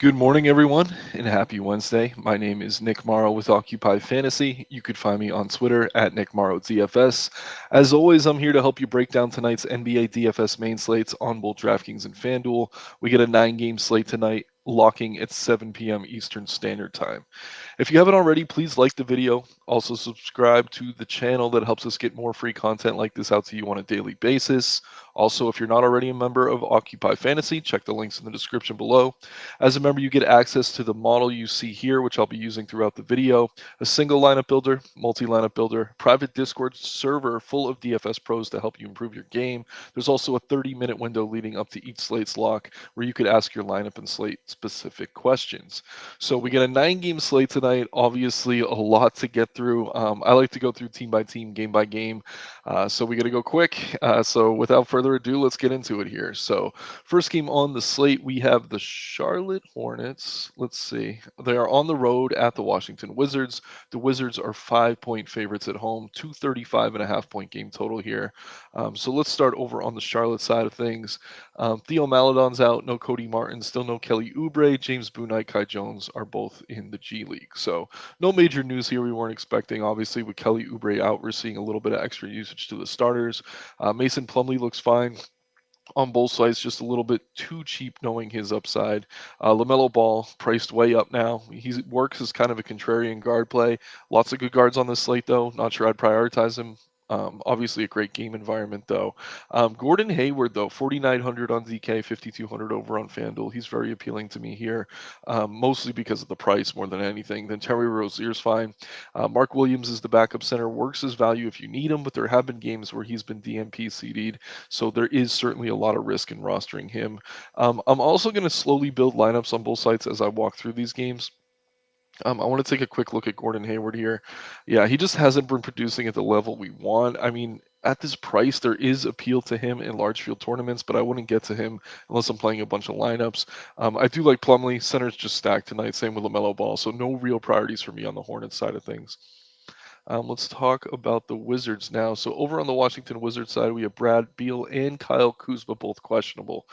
Good morning, everyone, and happy Wednesday. My name is Nick Marro with Occupy Fantasy. You could find me on Twitter at Nick Marro DFS. As always, I'm here to help you break down tonight's NBA DFS main slates on both DraftKings and FanDuel. We get a 9 game slate tonight, locking at 7 p.m. Eastern Standard Time. If you haven't already, please like the video. Also, subscribe to the channel. That helps us get more free content like this out to you on a daily basis. Also, if you're not already a member of Occupy Fantasy, check the links in the description below. As a member, you get access to the model you see here, which I'll be using throughout the video, a single lineup builder, multi-lineup builder, private Discord server full of DFS pros to help you improve your game. There's also a 30-minute window leading up to each slate's lock where you could ask your lineup and slate specific questions. So we get a 9 game slate tonight. Obviously, a lot to get through. I like to go through team by team, game by game. So we got to go quick. So without further ado, let's get into it here. So first game on the slate, we have the Charlotte Hornets. Let's see. They are on the road at the Washington Wizards. The Wizards are 5-point favorites at home, 235.5 point game total here. So let's start over on the Charlotte side of things. Theo Maledon's out, no Cody Martin, still no Kelly Oubre. James Bouknight, Kai Jones are both in the G League. So no major news here we weren't expecting. Obviously, with Kelly Oubre out, we're seeing a little bit of extra usage to the starters. Mason Plumlee looks fine on both sides, just a little bit too cheap knowing his upside. LaMelo Ball priced way up now. He works as kind of a contrarian guard play. Lots of good guards on this slate, though. Not sure I'd prioritize him. Obviously, a great game environment, though. Gordon Hayward, though, 4,900 on DK, 5,200 over on FanDuel. He's very appealing to me here, mostly because of the price more than anything. Then Terry Rozier's fine. Mark Williams is the backup center, works as value if you need him, but there have been games where he's been DNP CD'd, so there is certainly a lot of risk in rostering him. I'm also going to slowly build lineups on both sides as I walk through these games. I want to take a quick look at Gordon Hayward here. Yeah, he just hasn't been producing at the level we want. I mean, at this price, there is appeal to him in large field tournaments, but I wouldn't get to him unless I'm playing a bunch of lineups. I do like Plumlee. Center's just stacked tonight. Same with LaMelo Ball. So no real priorities for me on the Hornets side of things. Let's talk about the Wizards now. So over on the Washington Wizards side, we have Brad Beal and Kyle Kuzma, both questionable.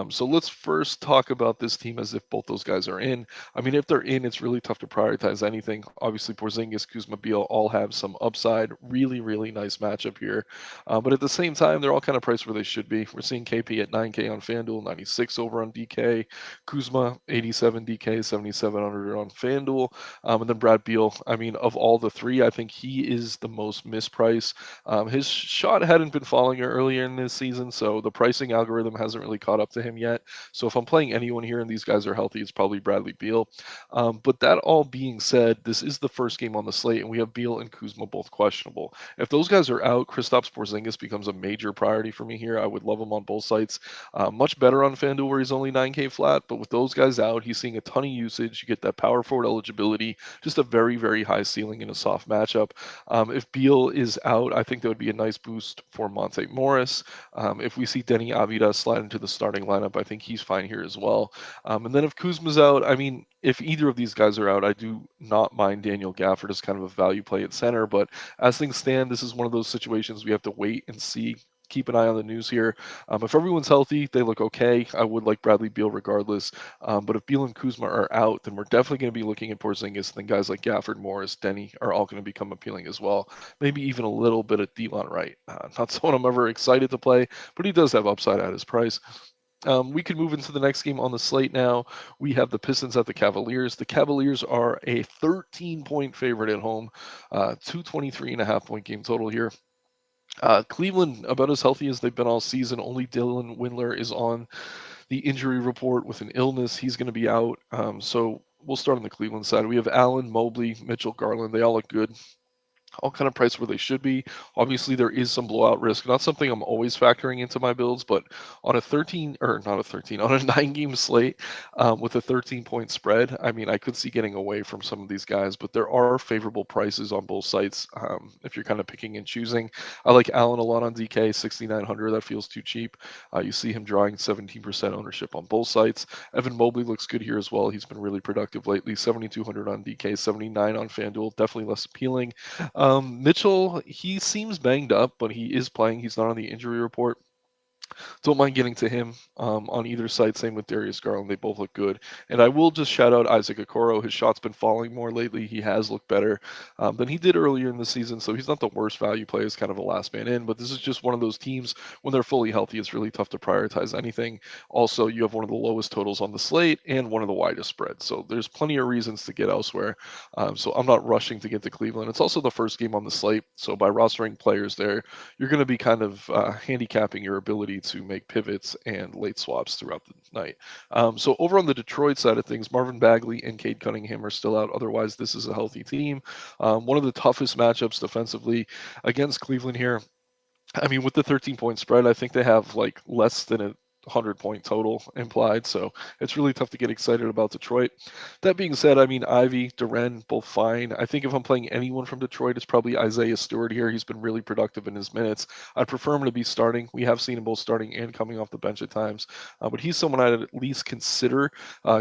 So let's first talk about this team as if both those guys are in. I mean, if they're in, it's really tough to prioritize anything. Obviously, Porzingis, Kuzma, Beal all have some upside. Really, really nice matchup here. But at the same time, they're all kind of priced where they should be. We're seeing KP at 9K on FanDuel, 96 over on DK. Kuzma, 87 DK, 7,700 on FanDuel. And then Brad Beal, I mean, of all the three, I think he is the most mispriced. His shot hadn't been falling earlier in this season, so the pricing algorithm hasn't really caught up to him yet. So if I'm playing anyone here and these guys are healthy, it's probably Bradley Beal. But that all being said, this is the first game on the slate, and we have Beal and Kuzma both questionable. If those guys are out, Kristaps Porzingis becomes a major priority for me here. I would love him on both sites. Much better on FanDuel where he's only 9K flat, but with those guys out, he's seeing a ton of usage. You get that power forward eligibility, just a very, very high ceiling in a soft matchup. If Beal is out, I think that would be a nice boost for Monte Morris. If we see Denny Avila slide into the starting lineup, I think he's fine here as well. And then if Kuzma's out, I mean, if either of these guys are out, I do not mind Daniel Gafford as kind of a value play at center. But as things stand, this is one of those situations we have to wait and see. Keep an eye on the news here. If everyone's healthy, they look okay. I would like Bradley Beal regardless. But if Beal and Kuzma are out, then we're definitely going to be looking at Porzingis. Then guys like Gafford, Morris, Denny are all going to become appealing as well. Maybe even a little bit of Delon Wright. Not someone I'm ever excited to play, but he does have upside at his price. We can move into the next game on the slate now. We have the Pistons at the Cavaliers. The Cavaliers are a 13-point favorite at home, 223.5 point game total here. Cleveland, about as healthy as they've been all season. Only Dylan Windler is on the injury report with an illness. He's going to be out. So we'll start on the Cleveland side. We have Allen, Mobley, Mitchell, Garland. They all look good, all kind of priced where they should be. Obviously, there is some blowout risk. Not something I'm always factoring into my builds, but on a 13 or not a 13 on a 9 game slate with a 13-point spread, I mean, I could see getting away from some of these guys, but there are favorable prices on both sites if you're kind of picking and choosing. I like Allen a lot on DK, 6,900. That feels too cheap. You see him drawing 17% ownership on both sites. Evan Mobley looks good here as well. He's been really productive lately. 7,200 on DK, 79 on FanDuel. Definitely less appealing. Mitchell, he seems banged up, but he is playing. He's not on the injury report. Don't mind getting to him on either side. Same with Darius Garland. They both look good. And I will just shout out Isaac Okoro. His shot's been falling more lately. He has looked better than he did earlier in the season. So he's not the worst value play as kind of a last man in. But this is just one of those teams when they're fully healthy, it's really tough to prioritize anything. Also, you have one of the lowest totals on the slate and one of the widest spreads. So there's plenty of reasons to get elsewhere. So I'm not rushing to get to Cleveland. It's also the first game on the slate. So by rostering players there, you're going to be kind of handicapping your ability to make pivots and late swaps throughout the night. So over on the Detroit side of things, Marvin Bagley and Cade Cunningham are still out. Otherwise, this is a healthy team. One of the toughest matchups defensively against Cleveland here. I mean, with the 13-point spread, I think they have like less than a 100-point total implied, so it's really tough to get excited about Detroit. That being said, I mean, Ivy, Duren, both fine. I think if I'm playing anyone from Detroit, it's probably Isaiah Stewart here. He's been really productive in his minutes. I'd prefer him to be starting. We have seen him both starting and coming off the bench at times, but he's someone I'd at least consider.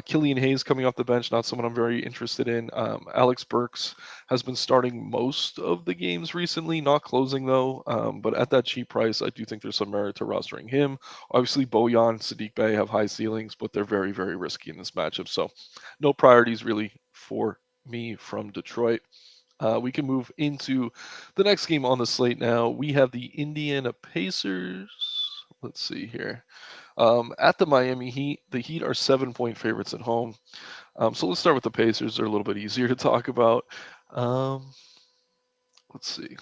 Killian Hayes coming off the bench, not someone I'm very interested in. Alex Burks has been starting most of the games recently, not closing though. But at that cheap price, I do think there's some merit to rostering him. Obviously, Bojan, Sadiq Bey have high ceilings, but they're very, very risky in this matchup. So no priorities really for me from Detroit. We can move into the next game on the slate now. We have the Indiana Pacers. Let's see here. At the Miami Heat, the Heat are 7-point favorites at home. So let's start with the Pacers. They're a little bit easier to talk about. Um, let's see.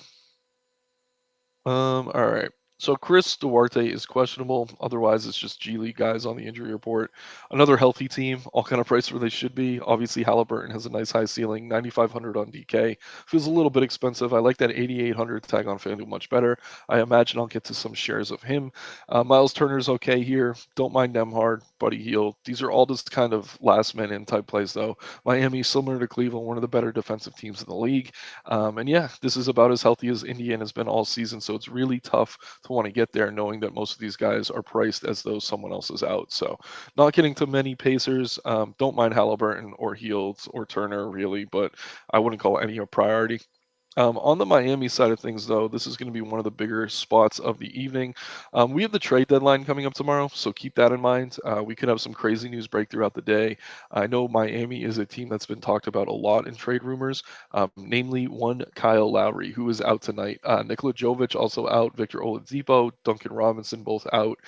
All right. So Chris Duarte is questionable. Otherwise, it's just G League guys on the injury report. Another healthy team, all kind of priced where they should be. Obviously, Halliburton has a nice high ceiling, 9,500 on DK. Feels a little bit expensive. I like that 8,800 tag on FanDuel much better. I imagine I'll get to some shares of him. Miles Turner's okay here. Don't mind Nemhard, Buddy Hield. These are all just kind of last man in type plays, though. Miami, similar to Cleveland, one of the better defensive teams in the league. And yeah, this is about as healthy as Indiana's been all season. So it's really tough to want to get there knowing that most of these guys are priced as though someone else is out. So not getting to many Pacers. Don't mind Halliburton or Healds or Turner really, but I wouldn't call any a priority. On the Miami side of things, though, this is going to be one of the bigger spots of the evening. We have the trade deadline coming up tomorrow, so keep that in mind. We could have some crazy news break throughout the day. I know Miami is a team that's been talked about a lot in trade rumors, namely one Kyle Lowry, who is out tonight. Nikola Jovic also out, Victor Oladipo, Duncan Robinson both out,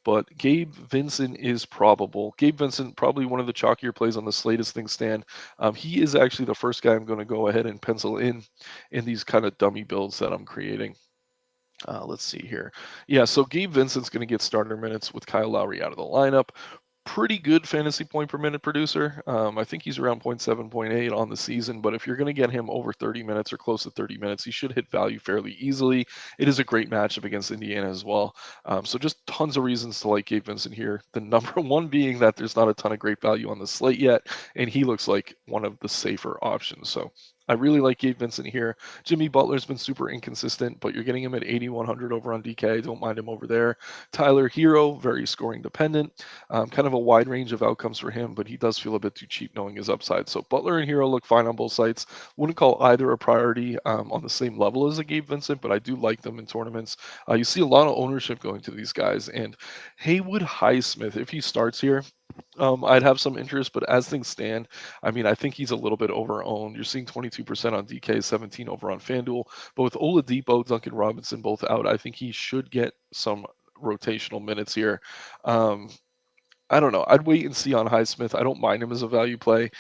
but Gabe Vincent is probable. Gabe Vincent, probably one of the chalkier plays on the slate as things stand. He is actually the first guy I'm going to go ahead and pencil in these kind of dummy builds that I'm creating. Let's see here. Yeah, so Gabe Vincent's going to get starter minutes with Kyle Lowry out of the lineup. Pretty good fantasy point per minute producer. I think he's around 0.7, 0.8 on the season, but if you're going to get him over 30 minutes or close to 30 minutes, he should hit value fairly easily. It is a great matchup against Indiana as well. So just tons of reasons to like Gabe Vincent here. The number one being that there's not a ton of great value on the slate yet, and he looks like one of the safer options. So I really like Gabe Vincent here. Jimmy Butler's been super inconsistent, but you're getting him at 8,100 over on DK. Don't mind him over there. Tyler Hero, very scoring dependent. Kind of a wide range of outcomes for him, but he does feel a bit too cheap knowing his upside. So Butler and Hero look fine on both sites. Wouldn't call either a priority on the same level as a Gabe Vincent, but I do like them in tournaments. You see a lot of ownership going to these guys. And Haywood Highsmith, if he starts here, I'd have some interest, but as things stand, I mean, I think he's a little bit over-owned. You're seeing 22% on DK, 17 over on FanDuel. But with Oladipo, Duncan Robinson both out, I think he should get some rotational minutes here. Um, I don't know. I'd wait and see on Highsmith. I don't mind him as a value play,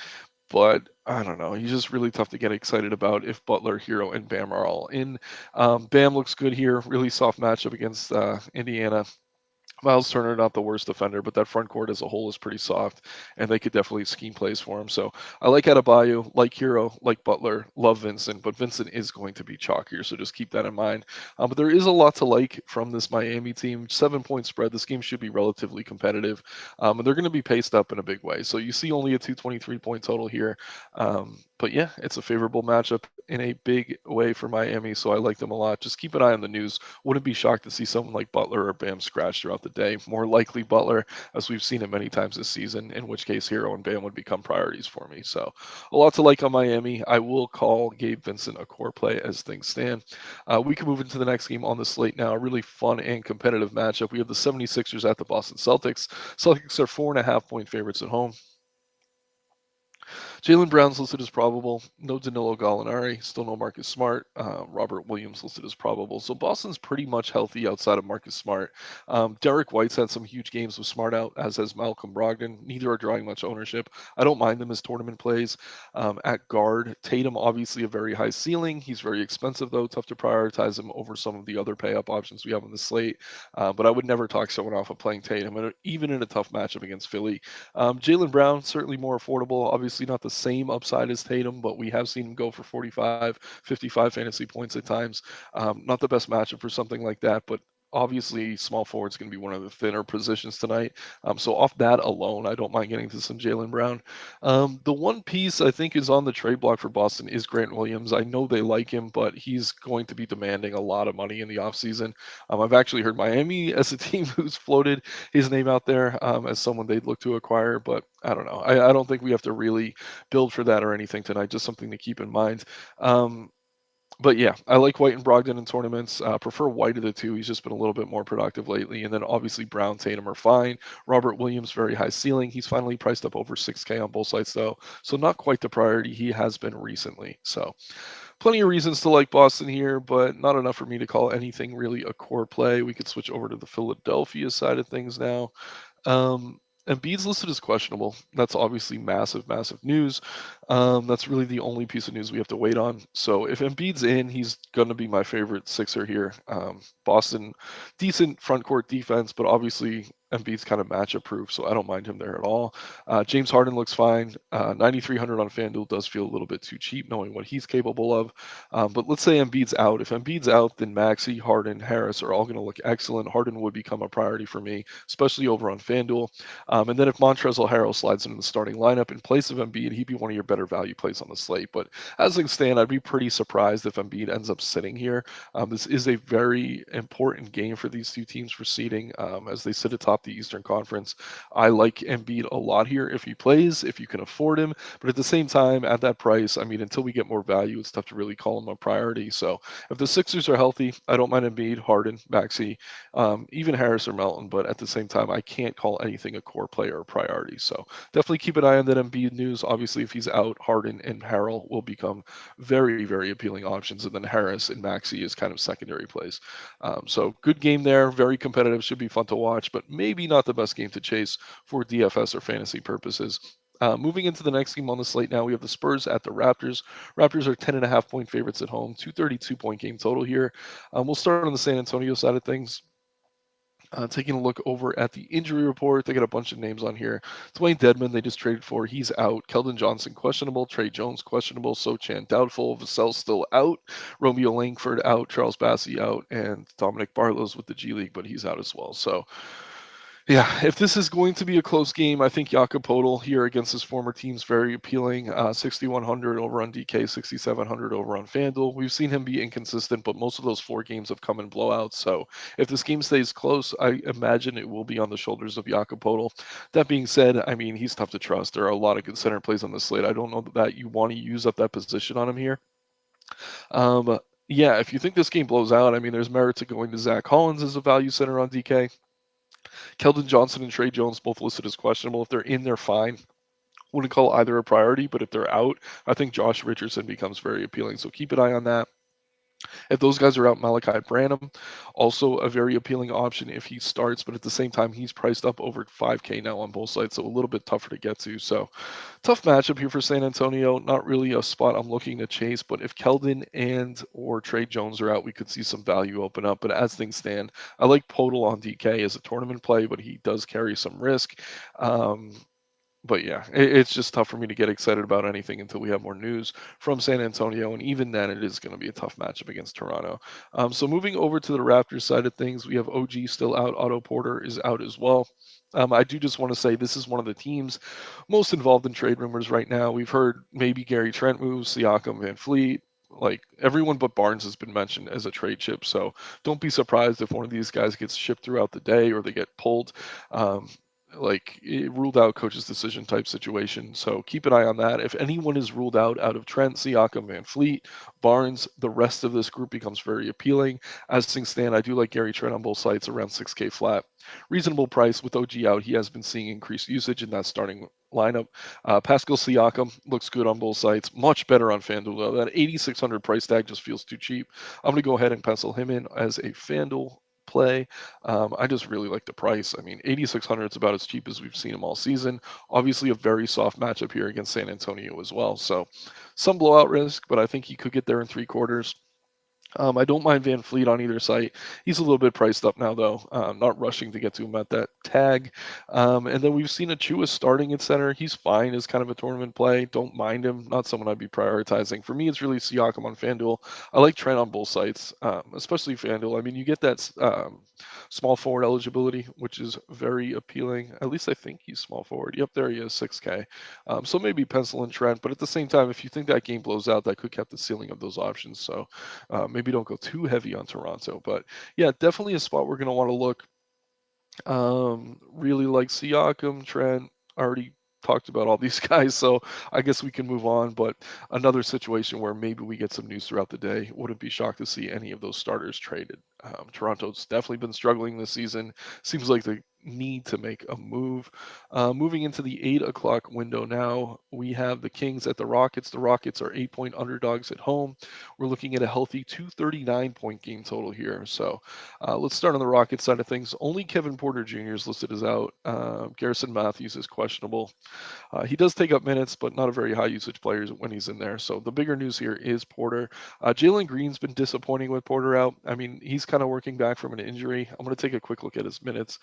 but I don't know. He's just really tough to get excited about if Butler, Hero, and Bam are all in. Bam looks good here. Really soft matchup against Indiana. Miles Turner, not the worst defender, but that front court as a whole is pretty soft, and they could definitely scheme plays for him. So I like Adebayo, like Hero, like Butler, love Vincent, but Vincent is going to be chalkier, so just keep that in mind. But there is a lot to like from this Miami team. 7-point spread. This game should be relatively competitive, and they're going to be paced up in a big way. So you see only a 223-point total here. But yeah, it's a favorable matchup in a big way for Miami, so I like them a lot. Just keep an eye on the news. Wouldn't be shocked to see someone like Butler or Bam scratch throughout the day. More likely Butler, as we've seen it many times this season, in which case Hero and Bam would become priorities for me. So a lot to like on Miami. I will call Gabe Vincent a core play as things stand. We can move into the next game on the slate now. A really fun and competitive matchup. We have the 76ers at the Boston Celtics. Celtics are 4.5 point favorites at home. Jaylen Brown's listed as probable. No Danilo Gallinari. Still no Marcus Smart. Robert Williams listed as probable. So Boston's pretty much healthy outside of Marcus Smart. Derek White's had some huge games with Smart out, as has Malcolm Brogdon. Neither are drawing much ownership. I don't mind them as tournament plays. At guard, Tatum obviously a very high ceiling. He's very expensive though. Tough to prioritize him over some of the other pay up options we have on the slate. But I would never talk someone off of playing Tatum, even in a tough matchup against Philly. Jaylen Brown, certainly more affordable. Obviously, not the same upside as Tatum, but we have seen him go for 45, 55 fantasy points at times. Not the best matchup for something like that, but obviously, small forward's going to be one of the thinner positions tonight. So off that alone, I don't mind getting to some Jaylen Brown. The one piece I think is on the trade block for Boston is Grant Williams. I know they like him, but he's going to be demanding a lot of money in the offseason. I've actually heard Miami as a team who's floated his name out there as someone they'd look to acquire, but I don't know. I don't think we have to really build for that or anything tonight. Just something to keep in mind. Um, but yeah, I like White and Brogdon in tournaments. Prefer White of the two. He's just been a little bit more productive lately. And then obviously Brown, Tatum are fine. Robert Williams, very high ceiling. He's finally priced up over 6K on both sides though. So not quite the priority he has been recently. So plenty of reasons to like Boston here, but not enough for me to call anything really a core play. We could switch over to the Philadelphia side of things now. Um, Embiid's listed as questionable. That's obviously massive, massive news. That's really the only piece of news we have to wait on. So if Embiid's in, he's going to be my favorite Sixer here. Boston, decent front court defense, but obviously Embiid's kind of matchup proof, so I don't mind him there at all. James Harden looks fine. 9,300 on FanDuel does feel a little bit too cheap, knowing what he's capable of. But let's say Embiid's out. If Embiid's out, then Maxey, Harden, Harris are all going to look excellent. Harden would become a priority for me, especially over on FanDuel. And then if Montrezl Harrell slides into the starting lineup in place of Embiid, he'd be one of your better value plays on the slate. But as things stand, I'd be pretty surprised if Embiid ends up sitting here. This is a very important game for these two teams for seeding as they sit atop the Eastern Conference. I like Embiid a lot here if he plays, if you can afford him. But at the same time, at that price, I mean, until we get more value, it's tough to really call him a priority. So if the Sixers are healthy, I don't mind Embiid, Harden, Maxey, even Harris or Melton. But at the same time, I can't call anything a core player or priority. So definitely keep an eye on that Embiid news. Obviously, if he's out, Harden and Harrell will become very, very appealing options. And then Harris and Maxey is kind of secondary plays. So good game there. Very competitive. Should be fun to watch, but maybe not the best game to chase for DFS or fantasy purposes. Moving into the next game on the slate now, we have the Spurs at the Raptors. Raptors are 10.5 point favorites at home, 232 point game total here. We'll start on the San Antonio side of things. Taking a look over at the injury report, they got a bunch of names on here. Dwayne Dedman, they just traded for. He's out. Keldon Johnson, questionable. Trey Jones, questionable. Sochan, doubtful. Vassell still out. Romeo Langford out. Charles Bassey out. And Dominic Barlow's with the G League, but he's out as well. So yeah, if this is going to be a close game, I think Jakob Poeltl here against his former team's very appealing. 6,100 over on DK, 6,700 over on FanDuel. We've seen him be inconsistent, but most of those 4 games have come in blowouts. So if this game stays close, I imagine it will be on the shoulders of Jakob Poeltl. That being said, I mean, he's tough to trust. There are a lot of good center plays on the slate. I don't know that you want to use up that position on him here. Yeah, if you think this game blows out, I mean, there's merit to going to Zach Collins as a value center on DK. Keldon Johnson and Trey Jones both listed as questionable. If they're in, they're fine. Wouldn't call either a priority, but if they're out, I think Josh Richardson becomes very appealing. So keep an eye on that. If those guys are out, Malachi Branham, also a very appealing option if he starts, but at the same time, he's priced up over 5K now on both sides, so a little bit tougher to get to. So tough matchup here for San Antonio. Not really a spot I'm looking to chase, but if Keldon and or Trey Jones are out, we could see some value open up. But as things stand, I like Podol on DK as a tournament play, but he does carry some risk. Um, But yeah, it's just tough for me to get excited about anything until we have more news from San Antonio, and even then, it is going to be a tough matchup against Toronto. So moving over to the Raptors side of things, we have OG still out. Otto Porter is out as well. I do just want to say this is one of the teams most involved in trade rumors right now. We've heard maybe Gary Trent moves, Siakam, Van Fleet. Like everyone but Barnes has been mentioned as a trade chip, so don't be surprised if one of these guys gets shipped throughout the day or they get pulled. Um, like ruled out coach's decision type situation. So keep an eye on that. If anyone is ruled out of Trent, Siakam, Van Fleet, Barnes, the rest of this group becomes very appealing. As things stand, I do like Gary Trent on both sides around 6K flat. Reasonable price with OG out. He has been seeing increased usage in that starting lineup. Pascal Siakam looks good on both sides. Much better on FanDuel though. That 8,600 price tag just feels too cheap. I'm going to go ahead and pencil him in as a FanDuel play. I just really like the price. I mean, 8,600 is about as cheap as we've seen him all season. Obviously, a very soft matchup here against San Antonio as well. So, some blowout risk, but I think he could get there in 3 quarters. I don't mind Van Fleet on either site. He's a little bit priced up now, though. Not rushing to get to him at that tag. And then we've seen Achua starting at center. He's fine as kind of a tournament play. Don't mind him. Not someone I'd be prioritizing. For me, it's really Siakam on FanDuel. I like Trent on both sites, especially FanDuel. I mean, you get that small forward eligibility, which is very appealing. At least I think he's small forward. Yep, there he is, 6K. So maybe pencil in Trent. But at the same time, if you think that game blows out, that could cap the ceiling of those options. So maybe don't go too heavy on Toronto, but yeah, definitely a spot we're going to want to look. Really like Siakam, Trent. Already talked about all these guys, so I guess we can move on. But another situation where maybe we get some news throughout the day. Wouldn't be shocked to see any of those starters traded. Toronto's definitely been struggling this season. Seems like they need to make a move. Moving into the 8 o'clock window now, we have the Kings at the Rockets. The Rockets are 8 point underdogs at home. We're looking at a healthy 239 point game total here. So let's start on the Rockets side of things. Only Kevin Porter Jr. is listed as out. Garrison Matthews is questionable. He does take up minutes, but not a very high usage player when he's in there. So the bigger news here is Porter. Jalen Green's been disappointing with Porter out. I mean, he's kind of working back from an injury. I'm going to take a quick look at his minutes.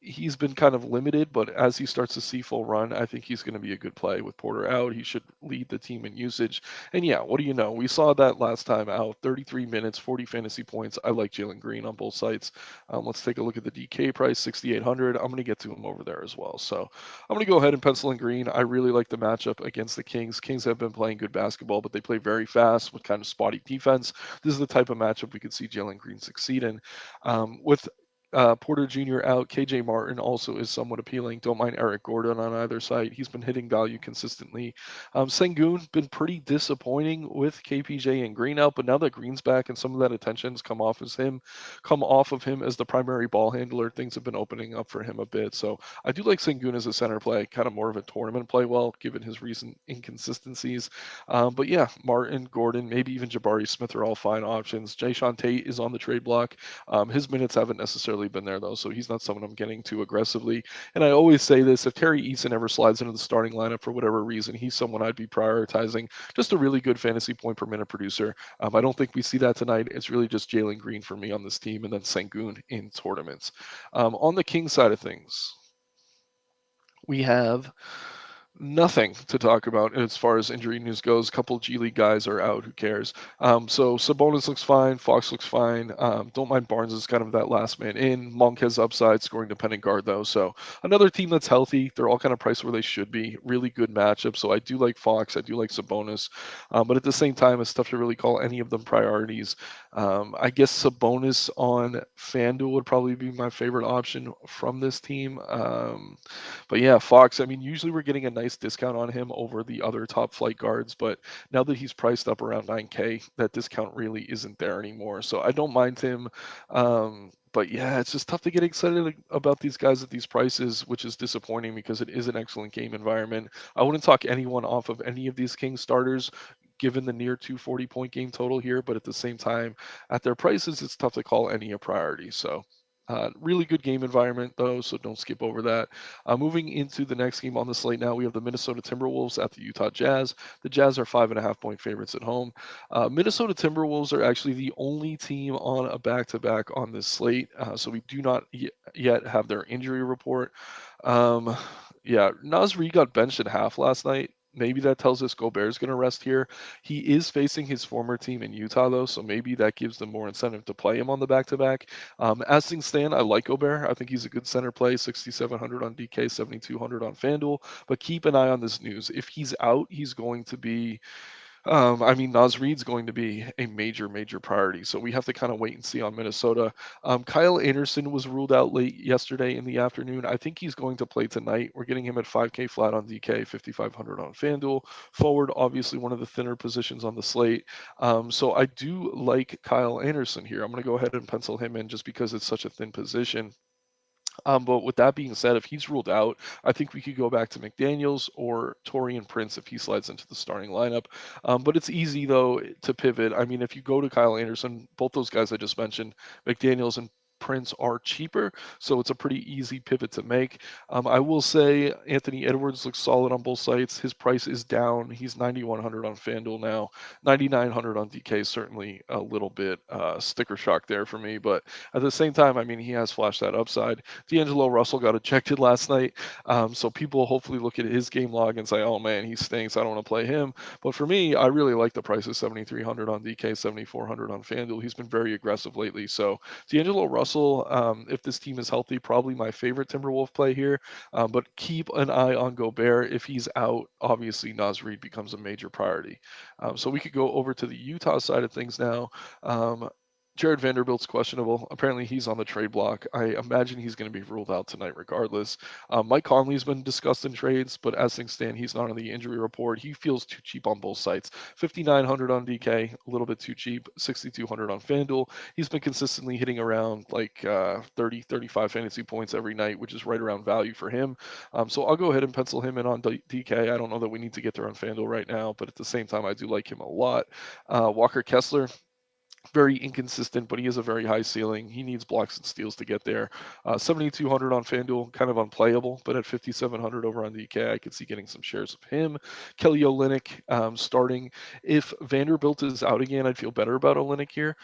He's been kind of limited, but as he starts to see full run, I think he's going to be a good play with Porter out. He should lead the team in usage. And yeah, what do you know? We saw that last time out 33 minutes, 40 fantasy points. I like Jalen Green on both sides. Let's take a look at the DK price, 6,800. I'm going to get to him over there as well. So I'm going to go ahead and pencil in Green. I really like the matchup against the Kings. Kings have been playing good basketball, but they play very fast with kind of spotty defense. This is the type of matchup we could see Jalen Green succeed in. With Porter Jr. out. KJ Martin also is somewhat appealing. Don't mind Eric Gordon on either side. He's been hitting value consistently. Sengun been pretty disappointing with KPJ and Green out, but now that Green's back and some of that attention's come off of him as the primary ball handler, things have been opening up for him a bit. So I do like Sengun as a center play, kind of more of a tournament play, well, given his recent inconsistencies. But yeah, Martin, Gordon, maybe even Jabari Smith are all fine options. Jayshawn Tate is on the trade block. His minutes haven't necessarily been there though, so he's not someone I'm getting too aggressively. And I always say this: if Terry Eason ever slides into the starting lineup for whatever reason, he's someone I'd be prioritizing. Just a really good fantasy point per minute producer. I don't think we see that tonight. It's really just Jalen Green for me on this team, and then Sengun in tournaments. On the King side of things, we have nothing to talk about as far as injury news goes. A couple G League guys are out. Who cares? So Sabonis looks fine. Fox looks fine. Don't mind Barnes is kind of that last man in. Monk has upside, scoring dependent guard though. So another team that's healthy. They're all kind of priced where they should be. Really good matchup. So I do like Fox. I do like Sabonis. But at the same time, it's tough to really call any of them priorities. I guess Sabonis on FanDuel would probably be my favorite option from this team. But yeah, Fox, I mean, usually we're getting a nice discount on him over the other top flight guards, but now that he's priced up around 9K, that discount really isn't there anymore. So I don't mind him. But yeah, it's just tough to get excited about these guys at these prices, which is disappointing because it is an excellent game environment. I wouldn't talk anyone off of any of these Kings starters given the near 240 point game total here, but at the same time, at their prices, it's tough to call any a priority. So really good game environment, though, so don't skip over that. Moving into the next game on the slate now, we have the Minnesota Timberwolves at the Utah Jazz. The Jazz are 5.5 point favorites at home. Minnesota Timberwolves are actually the only team on a back-to-back on this slate, so we do not yet have their injury report. Um, Yeah, Naz Reid got benched at half last night. Maybe that tells us Gobert's going to rest here. He is facing his former team in Utah, though, so maybe that gives them more incentive to play him on the back-to-back. As things stand, I like Gobert. I think he's a good center play, 6,700 on DK, 7,200 on FanDuel. But keep an eye on this news. If he's out, he's going to be I mean, Naz Reid's going to be a major, major priority. So we have to kind of wait and see on Minnesota. Kyle Anderson was ruled out late yesterday in the afternoon. I think he's going to play tonight. We're getting him at 5K flat on DK, 5,500 on FanDuel. Forward, obviously one of the thinner positions on the slate. So I do like Kyle Anderson here. I'm going to go ahead and pencil him in just because it's such a thin position. But with that being said, if he's ruled out, I think we could go back to McDaniels or Torian Prince if he slides into the starting lineup. But it's easy though to pivot. I mean, if you go to Kyle Anderson, both those guys I just mentioned, McDaniels and Prince are cheaper, so it's a pretty easy pivot to make. I will say Anthony Edwards looks solid on both sites. His price is down. He's 9,100 on FanDuel now, 9,900 on DK. Certainly a little bit sticker shock there for me, but at the same time, I mean, he has flashed that upside. D'Angelo Russell got ejected last night, so people hopefully look at his game log and say, "Oh man, he stinks. I don't want to play him." But for me, I really like the price of 7,300 on DK, 7,400 on FanDuel. He's been very aggressive lately. So D'Angelo Russell, if this team is healthy, probably my favorite Timberwolf play here. But keep an eye on Gobert. If he's out, obviously Naz Reid becomes a major priority. So we could go over to the Utah side of things now. Jared Vanderbilt's questionable. Apparently, he's on the trade block. I imagine he's going to be ruled out tonight, regardless. Mike Conley's been discussed in trades, but as things stand, he's not on the injury report. He feels too cheap on both sites. 5,900 on DK, a little bit too cheap. 6,200 on FanDuel. He's been consistently hitting around like 30, 35 fantasy points every night, which is right around value for him. So I'll go ahead and pencil him in on DK. I don't know that we need to get there on FanDuel right now, but at the same time, I do like him a lot. Walker Kessler, very inconsistent, but he has a very high ceiling. He needs blocks and steals to get there. 7,200 on FanDuel, kind of unplayable, but at 5,700 over on DK, I could see getting some shares of him. Kelly Olynyk starting. If Vanderbilt is out again, I'd feel better about Olynyk here.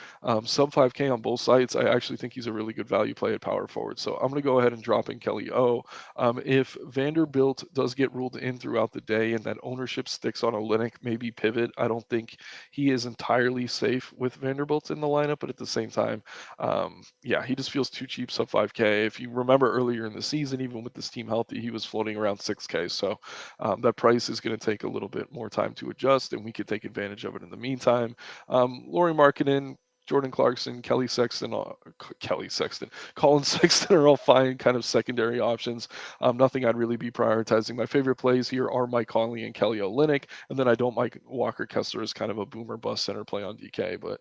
Sub 5K on both sides. I actually think he's a really good value play at power forward. So I'm going to go ahead and drop in Kelly O. If Vanderbilt does get ruled in throughout the day and that ownership sticks on Olynyk, maybe pivot. I don't think he is entirely safe with Vanderbilt in the lineup, but at the same time, yeah, he just feels too cheap sub 5K. If you remember earlier in the season, even with this team healthy, he was floating around 6K. So that price is going to take a little bit more time to adjust, and we could take advantage of it in the meantime. Laurie Markkinen, Jordan Clarkson, Kelly Sexton, Colin Sexton are all fine kind of secondary options. Nothing I'd really be prioritizing. My favorite plays here are Mike Conley and Kelly Olynyk, and then I don't like Walker Kessler as kind of a boomer bust center play on DK, but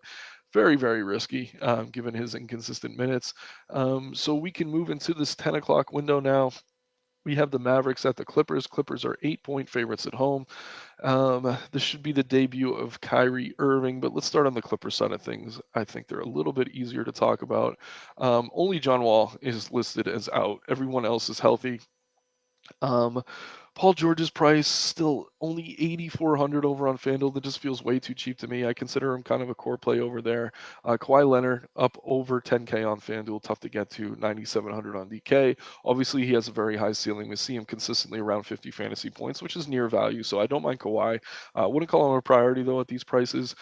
very, very risky given his inconsistent minutes. So we can move into this 10 o'clock window now. We have the Mavericks at the Clippers. Clippers are 8-point favorites at home. This should be the debut of Kyrie Irving, but let's start on the Clippers side of things. I think they're a little bit easier to talk about. Only John Wall is listed as out. Everyone else is healthy. Um, Paul George's price still only 8,400 over on FanDuel. That just feels way too cheap to me. I consider him kind of a core play over there. Kawhi Leonard up over 10K on FanDuel, tough to get to, 9,700 on DK. Obviously, he has a very high ceiling. We see him consistently around 50 fantasy points, which is near value. So I don't mind Kawhi. Wouldn't call him a priority though at these prices.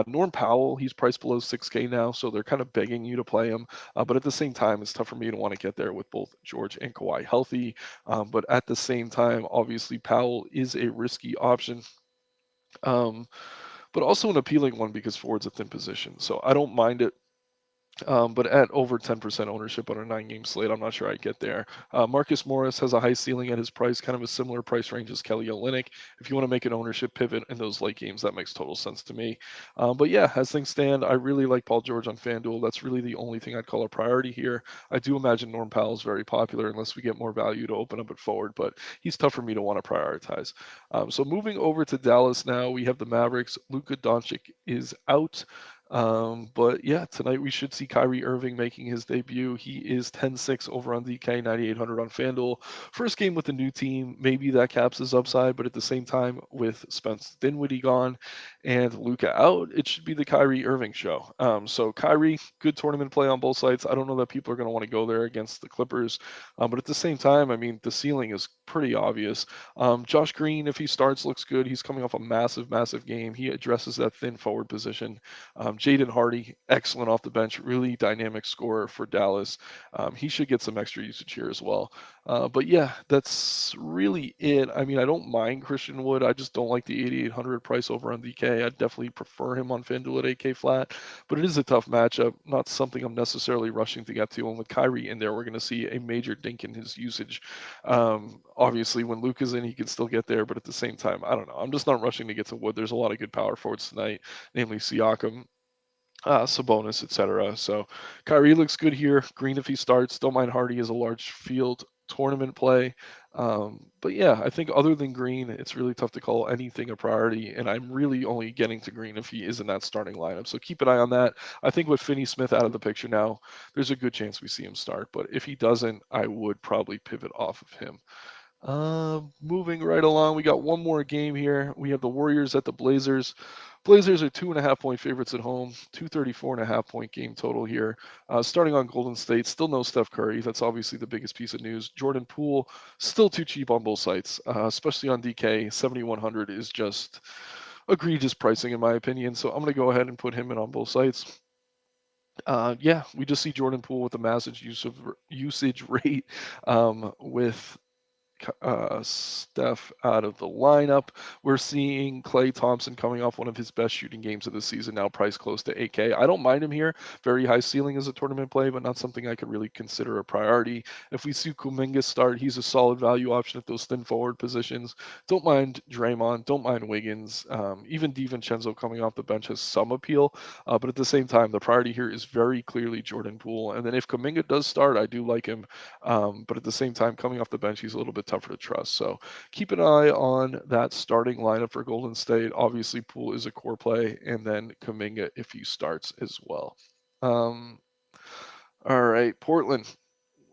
Norm Powell, he's priced below 6K now, so they're kind of begging you to play him. But at the same time, it's tough for me to want to get there with both George and Kawhi healthy. But at the same time, obviously, Powell is a risky option, um, but also an appealing one because Ford's a thin position. So I don't mind it. But at over 10% ownership on a 9-game slate, I'm not sure I'd get there. Marcus Morris has a high ceiling at his price, kind of a similar price range as Kelly Olynyk. If you want to make an ownership pivot in those late games, that makes total sense to me. But yeah, as things stand, I really like Paul George on FanDuel. That's really the only thing I'd call a priority here. I do imagine Norm Powell is very popular unless we get more value to open up at forward, but he's tough for me to want to prioritize. So moving over to Dallas now, we have the Mavericks. Luka Doncic is out. But yeah, tonight we should see Kyrie Irving making his debut. He is 10-6 over on DK, 9,800 on FanDuel. First game with a new team, maybe that caps his upside, but at the same time, with Spence Dinwiddie gone and Luka out, it should be the Kyrie Irving show. So Kyrie, good tournament play on both sides. I don't know that people are going to want to go there against the Clippers, but at the same time, I mean, the ceiling is pretty obvious. Josh Green, if he starts, looks good. He's coming off a massive, massive game. He addresses that thin forward position. Jaden Hardy, excellent off the bench, really dynamic scorer for Dallas. He should get some extra usage here as well. But yeah, that's really it. I mean, I don't mind Christian Wood. I just don't like the 8,800 price over on DK. I'd definitely prefer him on FanDuel at 8K flat, but it is a tough matchup. Not something I'm necessarily rushing to get to. And with Kyrie in there, we're going to see a major dink in his usage. Obviously, when Luke is in, he can still get there, but at the same time, I don't know. I'm just not rushing to get to Wood. There's a lot of good power forwards tonight, namely Siakam, Sabonis, etc. So Kyrie looks good here. Green if he starts. Don't mind Hardy as a large field tournament play. But yeah, I think other than Green, it's really tough to call anything a priority. And I'm really only getting to Green if he is in that starting lineup. So keep an eye on that. I think with Finney Smith out of the picture now, there's a good chance we see him start. But if he doesn't, I would probably pivot off of him. Moving right along, we got one more game here. We have the Warriors at the Blazers. Blazers are 2.5 point favorites at home, 234.5 point game total here. Starting on Golden State, still no Steph Curry. That's obviously the biggest piece of news. Jordan Poole, still too cheap on both sites, especially on DK. 7,100 is just egregious pricing in my opinion. So I'm going to go ahead and put him in on both sites. Yeah, we just see Jordan Poole with a massive usage rate with Steph out of the lineup. We're seeing Klay Thompson coming off one of his best shooting games of the season, now priced close to 8K. I don't mind him here. Very high ceiling as a tournament play, but not something I could really consider a priority. If we see Kuminga start, he's a solid value option at those thin forward positions. Don't mind Draymond. Don't mind Wiggins. Even DiVincenzo coming off the bench has some appeal, but at the same time, the priority here is very clearly Jordan Poole. And then if Kuminga does start, I do like him. But at the same time, coming off the bench, he's a little bit tougher to trust. So keep an eye on that starting lineup for Golden State. Obviously, Poole is a core play, and then Kuminga if he starts as well. Um, all right, Portland.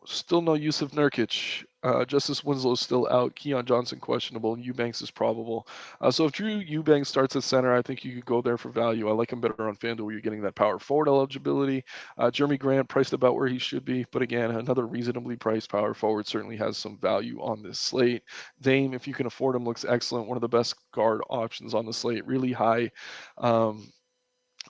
Still no Yusuf Nurkic. Justice Winslow's still out. Keon Johnson questionable. Eubanks is probable. So if Drew Eubanks starts at center, I think you could go there for value. I like him better on FanDuel where you're getting that power forward eligibility. Jeremy Grant priced about where he should be, but again, another reasonably priced power forward certainly has some value on this slate. Dame, if you can afford him, looks excellent. One of the best guard options on the slate. Really high. Um,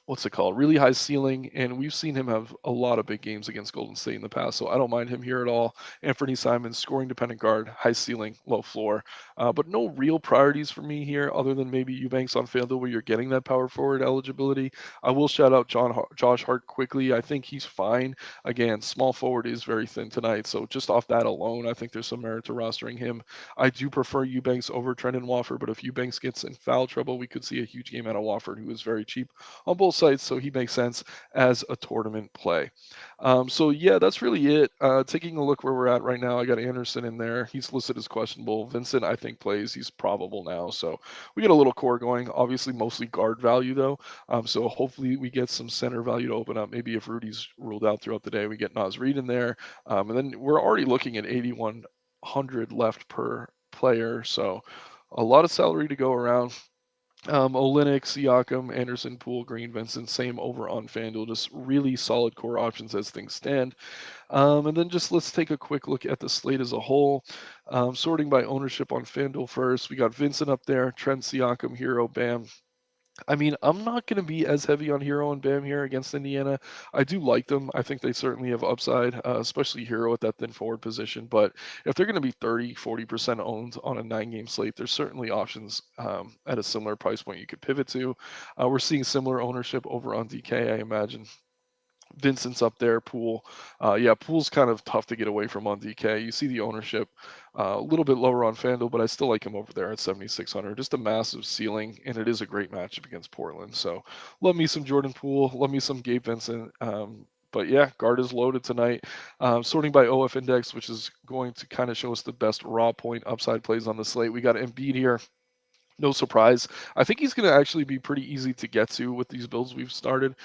what's it called? Really high ceiling, and we've seen him have a lot of big games against Golden State in the past, so I don't mind him here at all. Anthony Simons, scoring dependent guard, high ceiling, low floor, but no real priorities for me here other than maybe Eubanks on FanDuel where you're getting that power forward eligibility. I will shout out Josh Hart quickly. I think he's fine. Again, small forward is very thin tonight, so just off that alone, I think there's some merit to rostering him. I do prefer Eubanks over Trendon Wofford, but if Eubanks gets in foul trouble, we could see a huge game out of Wofford, who is very cheap on both sides, so he makes sense as a tournament play. So yeah, that's really it. Taking a look where we're at right now, I got Anderson in there. He's listed as questionable. Vincent, I think, plays. He's probable now. So we get a little core going. Obviously, mostly guard value though. So hopefully we get some center value to open up. Maybe if Rudy's ruled out throughout the day, we get Naz Reid in there, and then we're already looking at 8,100 left per player. So a lot of salary to go around. Olenek, Siakam, Anderson, Poole, Green, Vincent, same over on FanDuel. Just really solid core options as things stand. And then just let's take a quick look at the slate as a whole. Sorting by ownership on FanDuel first. We got Vincent up there, Trent, Siakam, Hero, Bam. I mean, I'm not going to be as heavy on Hero and Bam here against Indiana. I do like them. I think they certainly have upside, especially Hero at that thin forward position. But if they're going to be 30, 40% owned on a 9 game slate, there's certainly options at a similar price point you could pivot to. We're seeing similar ownership over on DK, I imagine. Vincent's up there. Poole, yeah, Poole's kind of tough to get away from on DK. You see the ownership a little bit lower on FanDuel, but I still like him over there at 7,600. Just a massive ceiling, and it is a great matchup against Portland. So love me some Jordan Poole, love me some Gabe Vincent. But yeah, guard is loaded tonight. Sorting by OF index, which is going to kind of show us the best raw point upside plays on the slate. We got Embiid here. No surprise. I think he's going to actually be pretty easy to get to with these builds we've started.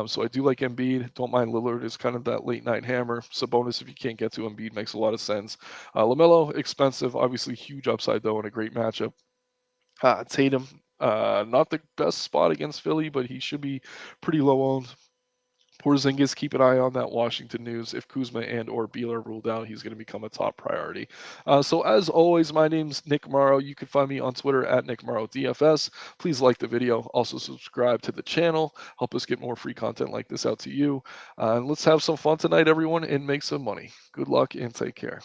So I do like Embiid. Don't mind Lillard as kind of that late night hammer. Sabonis, if you can't get to Embiid, makes a lot of sense. LaMelo, expensive, obviously huge upside though, and a great matchup. Tatum, not the best spot against Philly, but he should be pretty low owned. Porzingis, keep an eye on that Washington news. If Kuzma and or Beal are ruled out, he's going to become a top priority. So as always, my name's Nick Marro. You can find me on Twitter at Nick Marro DFS. Please like the video. Also subscribe to the channel. Help us get more free content like this out to you. And let's have some fun tonight, everyone, and make some money. Good luck and take care.